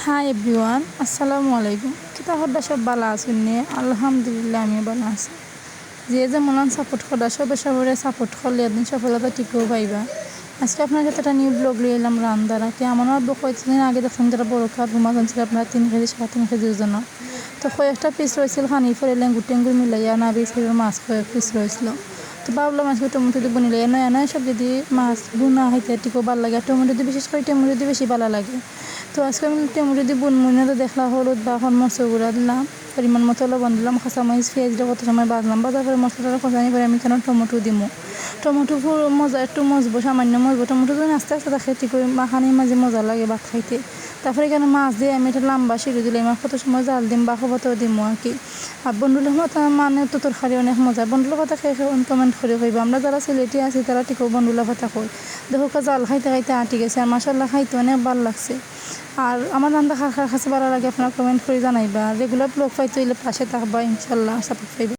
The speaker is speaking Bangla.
হাই এভরিওয়ান, আসসালামু আলাইকুম। কিতা হদ্দা সব বালা আছেন নিয়ে? আলহামদুলিল্লাহ আমি ভালো আছি। যে যেমন সাপোর্ট করা সবে সাপোর্ট করলে আপনি সফলতা টিকেও পাইবা। আজকে আপনার কাছে একটা নিউ ব্লগ লিয়ে এলাম রান্দারা কি আমার আব্বু কয়েকদিন আগে দেখুন যারা বড় কাঠ ঘুমা ছিল আপনার 3 কেজি 3.5 কেজি ওজন। তো কয়েকটা পিস রয়েছিল খানি ফেলে লেঙ্গুর টেঙ্গুর মিলাইয়া না বেশি মাছ কয়েক পিস রয়েছিল। তো ভাবলাম আজকে টমেটো দিয়ে বনিলে নয় সব যদি মাছ বুনা হাইতে টিকেও ভালো লাগে, টমেটো দিয়ে বিশেষ করে টমেটো দিয়ে বেশি ভালো লাগে। তো আজকে আমি টমেটো দিয়ে বুনমুনে তো দেখলাম হলুদ বা এখন মশলা গুঁড়া দিলাম, পরিমাণ মতো লবণ দিলাম, কাঁচামরিচ পেঁয়াজটা কত সময় বাজলাম, বাজার করে মশলাটা কষানি করে আমি কেন টমেটো দিমো। টমেটো ফুল মজা একটু মজবো, সামান্য মজবো। টমেটো দিন আস্তে আস্তে খেতে করি মাখানির মাঝে মজা লাগে ভাত খাইতে। তারপরে এখানে মাছ দিয়ে আমি একটা লম্বা সিঁড়ি দিলাম, কত সময় জাল দিম বা খবরও দিমো আর কি। আর বন্ধুদের কথা মানে তো তরকারি অনেক মজা। বন্ধুর কথা খেয়ে কমেন্ট করে কইবা। আমরা যারা সিলেটি আছি তারা ঠিকও বন্ধুলা কথা কই। দেখো জাল খাইতে খাইতে আঁটি গেছে আর মাসাল্লাহ খাইতে অনেক ভালো লাগছে। আর আমার রান্না কাছে ভালো লাগে আপনারা কমেন্ট করে জানাইবা। রেগুলার ব্লগ পাইতে হইলে পাশে থাকবা, ইনশাল্লাহ সাপোর্ট পাইবা।